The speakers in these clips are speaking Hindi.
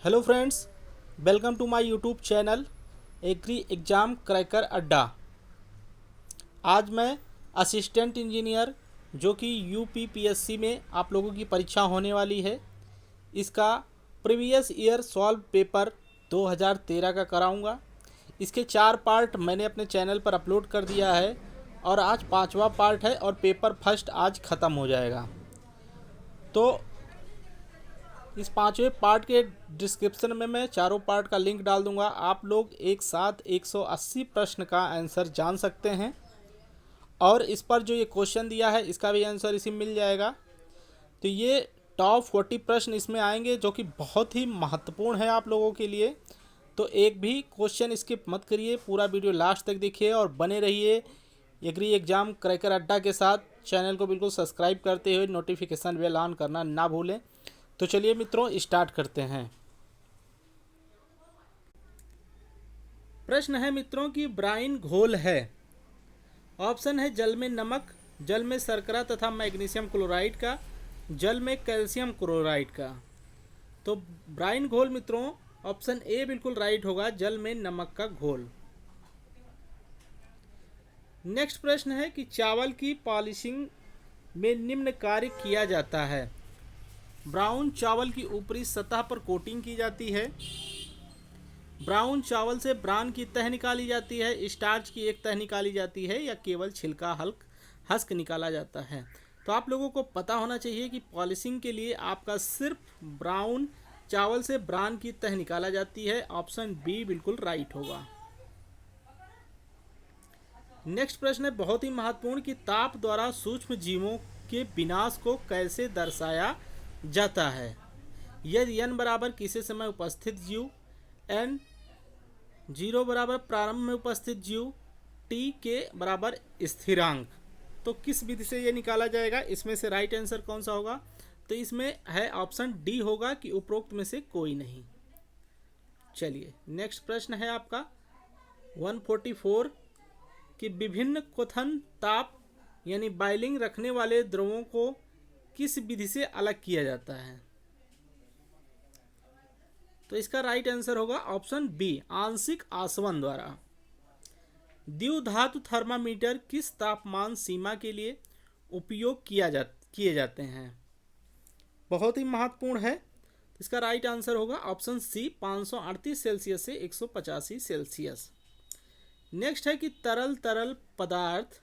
Hello friends, welcome to my YouTube channel agri exam cracker Adda. आज मैं असिस्टेंट इंजीनियर जो कि यूपीपीएससी में आप लोगों की परीक्षा होने वाली है, इसका प्रीवियस ईयर सॉल्व पेपर 2013 का कराऊंगा। इसके 4 पार्ट मैंने अपने चैनल पर अपलोड कर दिया है और आज 5वां पार्ट है और पेपर फर्स्ट आज ख़त्म हो जाएगा। तो इस 5वें पार्ट के डिस्क्रिप्शन में मैं चारों पार्ट का लिंक डाल दूंगा। आप लोग एक साथ 180 प्रश्न का आंसर जान सकते हैं और इस पर जो ये क्वेश्चन दिया है इसका भी आंसर इसी मिल जाएगा। तो ये टॉप 40 प्रश्न इसमें आएंगे जो कि बहुत ही महत्वपूर्ण है आप लोगों के लिए। तो एक भी क्वेश्चन स्किप मत करिए, पूरा वीडियो लास्ट तक देखिए और बने रहिए एग्री एग्ज़ाम क्रैकर अड्डा के साथ। चैनल को बिल्कुल सब्सक्राइब करते हुए नोटिफिकेशन बेल ऑन करना ना भूलें। तो चलिए मित्रों, स्टार्ट करते हैं। प्रश्न है मित्रों कि ब्राइन घोल है। ऑप्शन है जल में नमक, जल में शर्करा तथा मैग्नीशियम क्लोराइड का, जल में कैल्शियम क्लोराइड का। तो ब्राइन घोल मित्रों ऑप्शन ए बिल्कुल राइट होगा, जल में नमक का घोल। नेक्स्ट प्रश्न है कि चावल की पॉलिशिंग में निम्न कार्य किया जाता है। ब्राउन चावल की ऊपरी सतह पर कोटिंग की जाती है, ब्राउन चावल से ब्रान की तह निकाली जाती है, स्टार्च की एक तह निकाली जाती है या केवल छिलका हस्क निकाला जाता है। तो आप लोगों को पता होना चाहिए कि पॉलिशिंग के लिए आपका सिर्फ ब्राउन चावल से ब्रान की तह निकाला जाती है। ऑप्शन बी बिल्कुल राइट होगा। नेक्स्ट प्रश्न है बहुत ही महत्वपूर्ण कि ताप द्वारा सूक्ष्म जीवों के विनाश को कैसे दर्शाया जाता है। यदि n बराबर किसी समय उपस्थित जीव, n 0 बराबर प्रारंभ में उपस्थित जीव, t के बराबर स्थिरांक। तो किस विधि से ये निकाला जाएगा, इसमें से राइट आंसर कौन सा होगा? तो इसमें है ऑप्शन डी होगा कि उपरोक्त में से कोई नहीं। चलिए नेक्स्ट प्रश्न है आपका 144 कि विभिन्न क्वथन ताप यानी बॉइलिंग रखने वाले द्रवों को किस विधि से अलग किया जाता है। तो इसका राइट आंसर होगा ऑप्शन बी, आंशिक आसवन द्वारा। द्युधातु थर्मामीटर किस तापमान सीमा के लिए उपयोग किए जाते हैं? बहुत ही महत्वपूर्ण है। इसका राइट आंसर होगा ऑप्शन सी, 538 सेल्सियस से 185 सेल्सियस। नेक्स्ट है कि तरल पदार्थ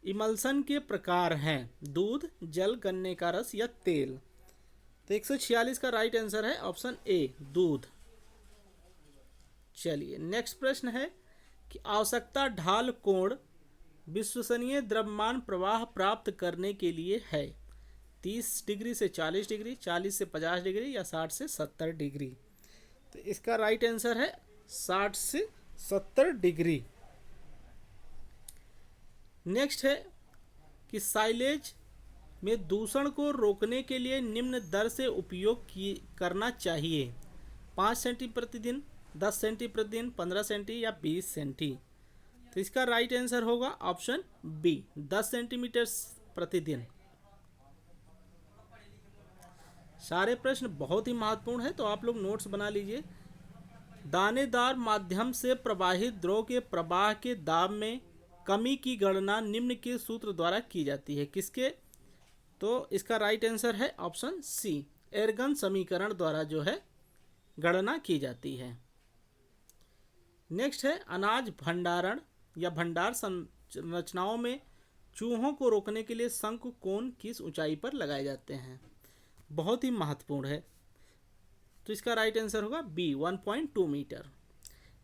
इमल्सन के प्रकार हैं, दूध, जल, गन्ने का रस या तेल। तो 146 का राइट आंसर है ऑप्शन ए, दूध। चलिए नेक्स्ट प्रश्न है कि आवश्यकता ढाल कोण विश्वसनीय द्रव्यमान प्रवाह प्राप्त करने के लिए है 30 डिग्री से 40 डिग्री, 40 से 50 डिग्री या 60 से 70 डिग्री। तो इसका राइट आंसर है 60 से 70 डिग्री। नेक्स्ट है कि साइलेज में दूषण को रोकने के लिए निम्न दर से उपयोग करना चाहिए 5 सेंटी प्रतिदिन, 10 सेंटी प्रतिदिन, 15 सेंटी या 20 सेंटी। तो इसका राइट आंसर होगा ऑप्शन बी, 10 सेंटीमीटर प्रतिदिन। सारे प्रश्न बहुत ही महत्वपूर्ण है, तो आप लोग नोट्स बना लीजिए। दानेदार माध्यम से प्रवाहित द्रव के प्रवाह के दाब में कमी की गणना निम्न के सूत्र द्वारा की जाती है, किसके? तो इसका राइट आंसर है ऑप्शन सी, एर्गन समीकरण द्वारा जो है गणना की जाती है। नेक्स्ट है अनाज भंडारण या भंडार संरचनाओं में चूहों को रोकने के लिए शंकु कोण किस ऊंचाई पर लगाए जाते हैं? बहुत ही महत्वपूर्ण है। तो इसका राइट आंसर होगा बी, 1.2 मीटर।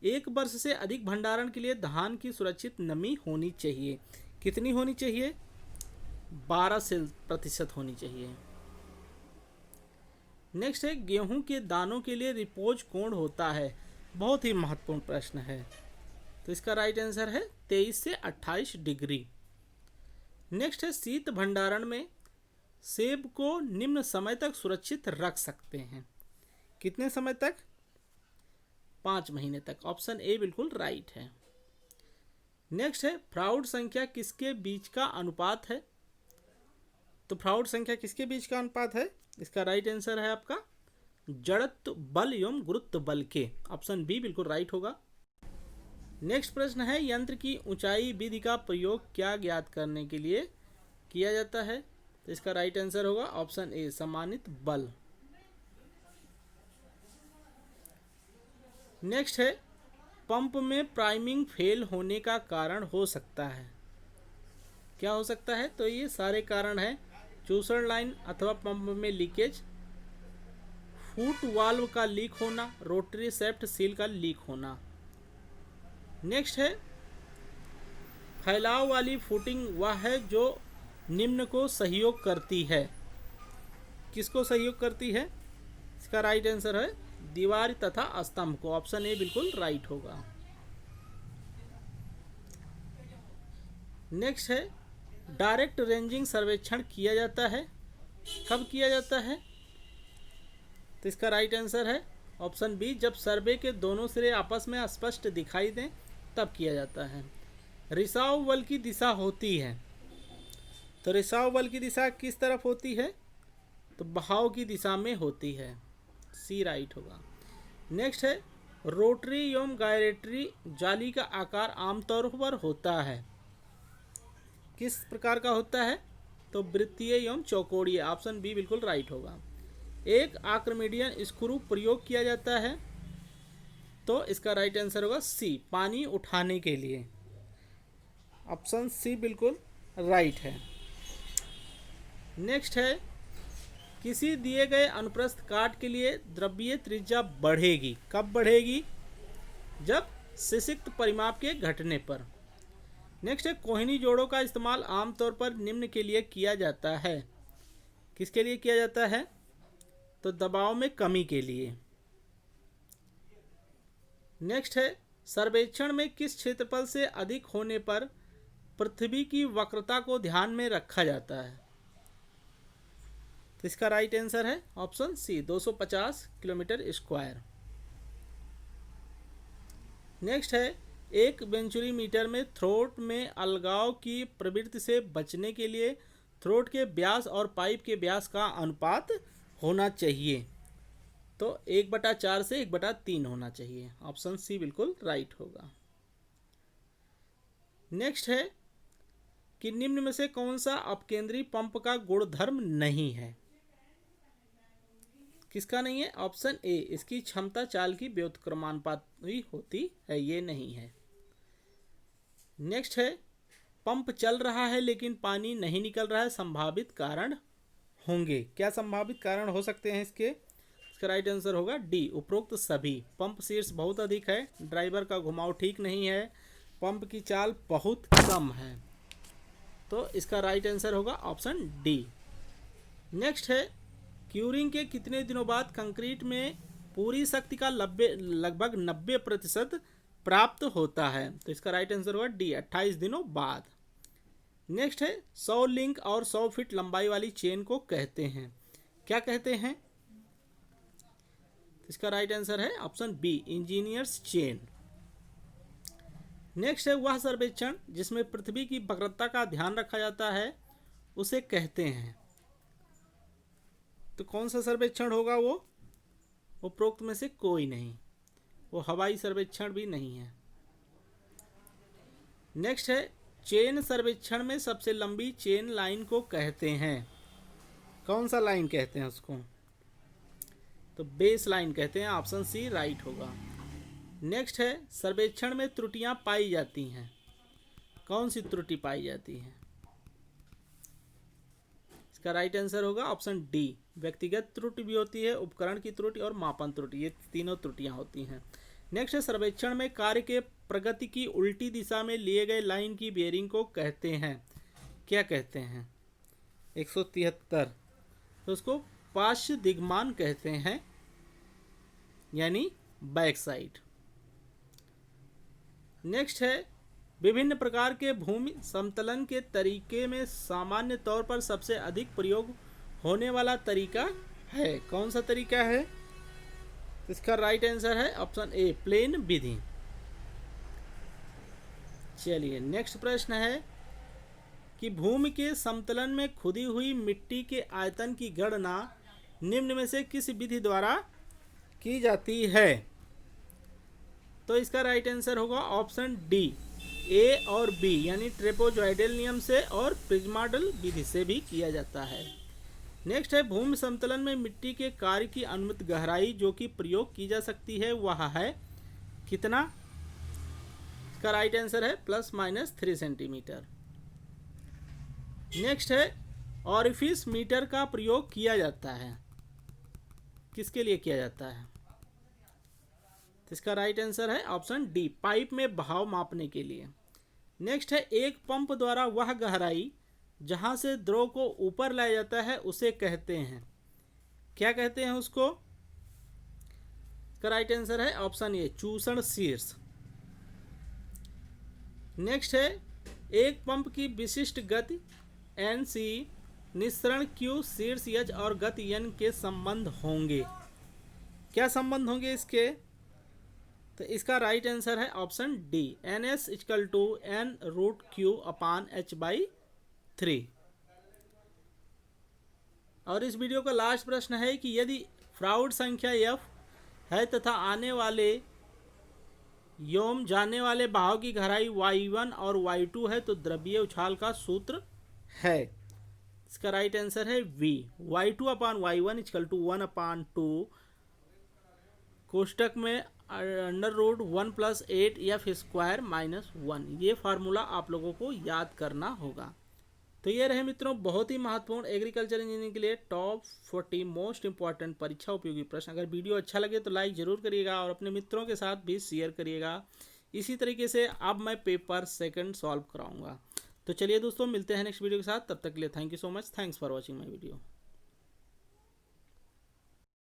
एक वर्ष से अधिक भंडारण के लिए धान की सुरक्षित नमी होनी चाहिए, कितनी होनी चाहिए? 12% होनी चाहिए। नेक्स्ट है गेहूं के दानों के लिए रिपोज कोण होता है, बहुत ही महत्वपूर्ण प्रश्न है। तो इसका राइट आंसर है 23 से 28 डिग्री। नेक्स्ट है शीत भंडारण में सेब को निम्न समय तक सुरक्षित रख सकते हैं, कितने समय तक? 5 महीने तक। ऑप्शन ए बिल्कुल राइट है। नेक्स्ट है फ्राउड संख्या किसके बीच का अनुपात है? तो फ्राउड संख्या किसके बीच का अनुपात है? इसका राइट आंसर है आपका जड़त्व बल एवं गुरुत्व बल के। ऑप्शन बी बिल्कुल राइट होगा। नेक्स्ट प्रश्न है, यंत्र की ऊंचाई विधि का प्रयोग क्या ज्ञात करने के लिए किया जाता है? तो इसका राइट आंसर होगा ऑप्शन ए, समानित बल। नेक्स्ट है, पंप में प्राइमिंग फेल होने का कारण हो सकता है। क्या हो सकता है? तो ये सारे कारण हैं, चूसर लाइन अथवा पंप में लीकेज, फुट वाल्व का लीक होना, रोटरी शेफ्ट सील का लीक होना। नेक्स्ट है, फैलाव वाली फुटिंग वह है जो निम्न को सहयोग करती है। किसको सहयोग करती है? इसका राइट आंसर है दीवार तथा स्तंभ को। ऑप्शन ए बिल्कुल राइट होगा। नेक्स्ट है, डायरेक्ट रेंजिंग सर्वेक्षण किया जाता है। कब किया जाता है? तो इसका राइट आंसर है ऑप्शन बी, जब सर्वे के दोनों सिरे आपस में स्पष्ट दिखाई दें तब किया जाता है। रिसाव बल की दिशा होती है, तो रिसाव बल की दिशा किस तरफ होती है? तो बहाव की दिशा में होती है। सी राइट होगा। नेक्स्ट है, रोटरी एवं गायरेटरी जाली का आकार आमतौर पर होता है। किस प्रकार का होता है? तो वृत्तीय एवं चौकोड़ीय। ऑप्शन बी बिल्कुल राइट होगा। एक आर्किमिडीयन स्क्रू प्रयोग किया जाता है, तो इसका राइट आंसर होगा सी, पानी उठाने के लिए। ऑप्शन सी बिल्कुल राइट है। नेक्स्ट है, किसी दिए गए अनुप्रस्थ काट के लिए द्रव्यीय त्रिज्या बढ़ेगी। कब बढ़ेगी? जब शिशिक्त परिमाप के घटने पर। नेक्स्ट है, कोहिनी जोड़ों का इस्तेमाल आमतौर पर निम्न के लिए किया जाता है। किसके लिए किया जाता है? तो दबाव में कमी के लिए। नेक्स्ट है, सर्वेक्षण में किस क्षेत्रफल से अधिक होने पर पृथ्वी की वक्रता को ध्यान में रखा जाता है? तो इसका राइट आंसर है option C, 250 kilometre square. Next है, एक वेंचुरी मीटर में थ्रोट में अलगाव की प्रवृत्ति से बचने के लिए थ्रोट के व्यास और पाइप के व्यास का अनुपात होना चाहिए। तो 1/4 से 1/3 होना चाहिए। ऑप्शन सी बिल्कुल राइट होगा। नेक्स्ट है कि निम्न में से कौन सा अपकेंद्री पंप का गुणधर्म नहीं है? किसका नहीं है? ऑप्शन ए, इसकी क्षमता चाल की व्युत्क्रमानुपाती होती है, ये नहीं है। नेक्स्ट है, पंप चल रहा है लेकिन पानी नहीं निकल रहा है, संभावित कारण होंगे। क्या संभावित कारण हो सकते हैं इसके? इसका राइट आंसर होगा डी, उपरोक्त सभी। पंप शीर्ष बहुत अधिक है, ड्राइवर का घुमाव ठीक नहीं है, पंप की चाल बहुत कम है। तो इसका राइट आंसर होगा ऑप्शन डी। नेक्स्ट है, क्यूरिंग के कितने दिनों बाद कंक्रीट में पूरी शक्ति का लगभग 90% प्राप्त होता है? तो इसका राइट आंसर होगा डी, 28 दिनों बाद। नेक्स्ट है, 100 लिंक और 100 फीट लंबाई वाली चेन को कहते हैं। क्या कहते हैं? तो इसका राइट आंसर है option B, engineers chain. Next है, वह सर्वेक्षण जिसमें पृथ्वी की वक्रता का ध्यान रखा जाता है उसे कहते हैं। तो कौन सा सर्वेक्षण होगा वो? उपरोक्त में से कोई नहीं, वो हवाई सर्वेक्षण भी नहीं है। नेक्स्ट है, चेन सर्वेक्षण में सबसे लंबी चेन लाइन को कहते हैं। कौन सा लाइन कहते हैं उसको? तो बेस लाइन कहते हैं। ऑप्शन सी राइट होगा। नेक्स्ट है, सर्वेक्षण में त्रुटियां पाई जाती हैं। कौन सी त्रुटि पाई जाती है? इसका राइट आंसर होगा ऑप्शन डी, व्यक्तिगत त्रुटि भी होती है, उपकरण की त्रुटि और मापन त्रुटि, ये तीनों त्रुटियां होती हैं। नेक्स्ट है, सर्वेक्षण में कार्य के प्रगति की उल्टी दिशा में लिए गए लाइन की बेयरिंग को कहते हैं। क्या कहते हैं? 173, तो उसको पार्श्व दिग्मान कहते हैं, यानी बैक साइड। नेक्स्ट है, विभिन्न प्रकार के भूमि समतलन के तरीके में सामान्य तौर पर सबसे अधिक प्रयोग होने वाला तरीका है। कौन सा तरीका है? इसका राइट आंसर है ऑप्शन ए, प्लेन विधि। चलिए नेक्स्ट प्रश्न है कि भूमि के समतलन में खुदी हुई मिट्टी के आयतन की गणना निम्न में से किस विधि द्वारा की जाती है? तो इसका राइट आंसर होगा ऑप्शन डी, ए और बी, यानी ट्रेपेजॉइडल नियम से और प्रिज्माडल विधि से भी किया जाता है। नेक्स्ट है, भूमि समतलन में मिट्टी के कार्य की अनुमित गहराई जो कि प्रयोग की जा सकती है वह है कितना? इसका राइट आंसर है ±3 सेंटीमीटर। नेक्स्ट है, ऑरिफिस मीटर का प्रयोग किया जाता है, किसके लिए किया जाता है? तो इसका राइट आंसर है ऑप्शन डी, पाइप में बहाव मापने के लिए। नेक्स्ट है, एक पंप द्वारा वह गहराई जहां से द्रव को ऊपर लाया जाता है उसे कहते हैं, क्या कहते हैं उसको? इसका राइट आंसर है ऑप्शन ए, चूषण शीर्ष। नेक्स्ट है, एक पंप की विशिष्ट गति NC, निस्सरण Q, शीर्ष H और गति N के संबंध होंगे, क्या संबंध होंगे इसके? तो इसका राइट आंसर है ऑप्शन डी, NS = N√Q/H/3। और इस वीडियो का लास्ट प्रश्न है कि यदि फ्राउड संख्या F है तथा आने वाले योम जाने वाले बहाव की गहराई y1 और y2 है तो द्रवीय उछाल का सूत्र है। इसका राइट आंसर है V, y2/y1 = 1/2 कोष्टक में √1 + 8 f² - 1। ये फार्मूला आप लोगों को याद करना होगा। तो ये रहे मित्रों बहुत ही महत्वपूर्ण एग्रीकल्चर इंजीनियरिंग के लिए टॉप 40 मोस्ट इंपॉर्टेंट परीक्षा उपयोगी प्रश्न। अगर वीडियो अच्छा लगे तो लाइक ज़रूर करिएगा और अपने मित्रों के साथ भी शेयर करिएगा। इसी तरीके से अब मैं पेपर सेकंड सॉल्व कराऊंगा। तो चलिए दोस्तों, मिलते हैं नेक्स्ट वीडियो के साथ। तब तक के लिए thank you so much. Thanks for watching my video.